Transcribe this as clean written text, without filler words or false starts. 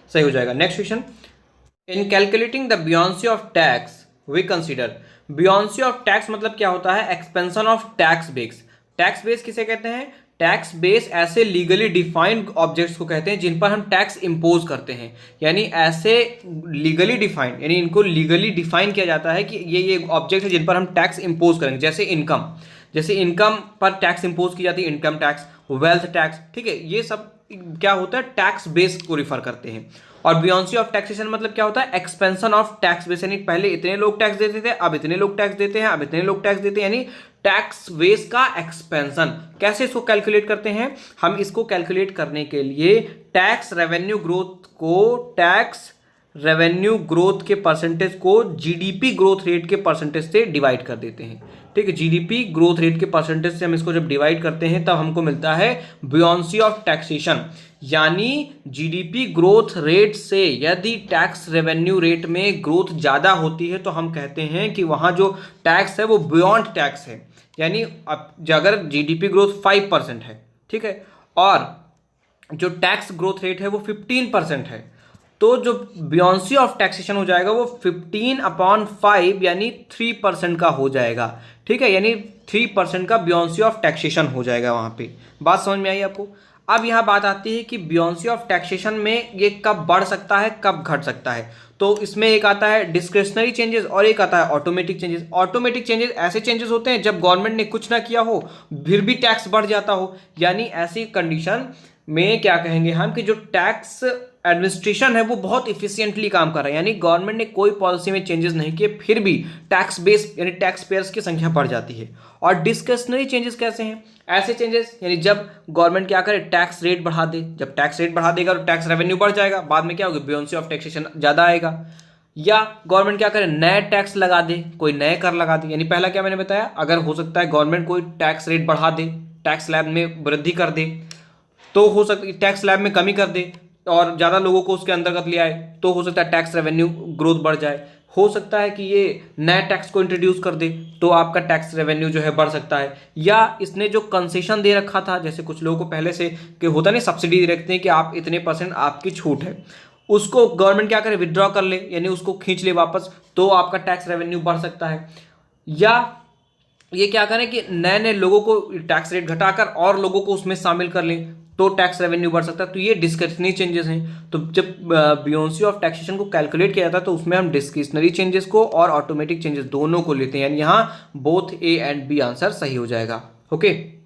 सही हो जाएगा। Next question, in calculating the buoyancy of tax we consider. Buoyancy of tax मतलब क्या होता है? Expansion of tax base. Tax base किसे कहते हैं? टैक्स बेस ऐसे लीगली डिफाइंड ऑब्जेक्ट्स को कहते हैं जिन पर हम टैक्स इंपोज करते हैं, यानी ऐसे लीगली डिफाइंड, यानी इनको लीगली डिफाइन किया जाता है कि ये ऑब्जेक्ट है जिन पर हम टैक्स इंपोज करेंगे। जैसे इनकम, जैसे इनकम पर टैक्स इंपोज की जाती है, इनकम टैक्स, वेल्थ टैक्स, ठीक है, ये सब क्या होता है? टैक्स बेस को रिफर करते हैं। और बियोंसी ऑफ टैक्सेशन मतलब क्या होता है? एक्सपेंशन ऑफ टैक्स बेस, यानी पहले इतने लोग टैक्स देते थे, अब इतने लोग टैक्स देते हैं, अब इतने लोग टैक्स देते हैं, यानी टैक्स बेस का एक्सपेंशन। कैसे इसको कैलकुलेट करते हैं? हम इसको कैलकुलेट करने के लिए टैक्स रेवेन्यू ग्रोथ के परसेंटेज को जीडीपी ग्रोथ रेट के परसेंटेज से डिवाइड कर देते हैं। ठीक है, जीडीपी ग्रोथ रेट के परसेंटेज से हम इसको जब डिवाइड करते हैं तब हमको मिलता है बियोंसी ऑफ टैक्सेशन। यानी जीडीपी ग्रोथ रेट से यदि टैक्स रेवेन्यू रेट में ग्रोथ ज्यादा होती है तो हम कहते हैं कि वहां जो टैक्स है वो बियॉन्ड टैक्स है। यानी अब अगर जीडीपी ग्रोथ 5% है, ठीक है, और जो टैक्स ग्रोथ रेट है वो 15% है, तो जो बियोंसी ऑफ टैक्सेशन हो जाएगा वो 15/5 यानी 3% का हो जाएगा। ठीक है, यानी 3% का बियोंसी ऑफ टैक्सेशन हो जाएगा वहां पे। बात समझ में आई आपको? अब यहां बात आती है कि बियोंसी ऑफ टैक्सेशन में ये कब बढ़ सकता है, कब घट सकता है। तो इसमें एक आता है डिस्क्रिशनरी चेंजेस और एक आता है ऑटोमेटिक चेंजेस। ऑटोमेटिक चेंजेस ऐसे चेंजेस होते हैं जब गवर्नमेंट ने कुछ ना किया हो फिर भी टैक्स बढ़ जाता हो, यानी ऐसी कंडीशन में क्या कहेंगे हम कि जो टैक्स एडमिनिस्ट्रेशन है वो बहुत इफिशिएंटली काम कर रहा है, यानी गवर्नमेंट ने कोई पॉलिसी में चेंजेस नहीं किए फिर भी टैक्स बेस यानी टैक्स पेयर्स की संख्या बढ़ जाती है। और डिस्क्रिशनरी चेंजेस कैसे हैं? ऐसे चेंजेस यानी जब गवर्नमेंट क्या करे, टैक्स रेट बढ़ा दे, जब टैक्स रेट बढ़ा देगा तो टैक्स रेवेन्यू बढ़ जाएगा, बाद में क्या होगा, बियोंसी ऑफ टैक्सेशन ज्यादा आएगा। या गवर्नमेंट क्या करे, नए टैक्स लगा दे, कोई नए कर लगा दे, यानी पहला क्या मैंने बताया, अगर हो सकता है गवर्नमेंट कोई टैक्स रेट बढ़ा दे, टैक्स स्लैब में वृद्धि कर दे, तो हो सकता है टैक्स स्लैब में कमी कर दे और ज़्यादा लोगों को उसके अंतर्गत ले आए, तो हो सकता है टैक्स रेवेन्यू ग्रोथ बढ़ जाए। हो सकता है कि ये नए टैक्स को इंट्रोड्यूस कर दे तो आपका टैक्स रेवेन्यू जो है बढ़ सकता है। या इसने जो कंसेशन दे रखा था, जैसे कुछ लोगों को पहले से कि होता नहीं सब्सिडी दे रखते हैं कि आप इतने % आपकी छूट है, उसको गवर्नमेंट क्या करे, विड्रॉ कर ले, यानी उसको खींच ले वापस, तो आपका टैक्स रेवेन्यू बढ़ सकता है। या ये क्या करें कि नए नए लोगों को टैक्स रेट घटाकर और लोगों को उसमें शामिल कर लें तो टैक्स रेवेन्यू बढ़ सकता है। तो ये डिस्क्रिशनरी चेंजेस हैं। तो जब बियोंसी ऑफ टैक्सेशन को कैलकुलेट किया जाता है तो उसमें हम डिस्क्रिशनरी चेंजेस को और ऑटोमेटिक चेंजेस दोनों को लेते हैं, यानी यहाँ both a and b answer सही हो जाएगा। ओके।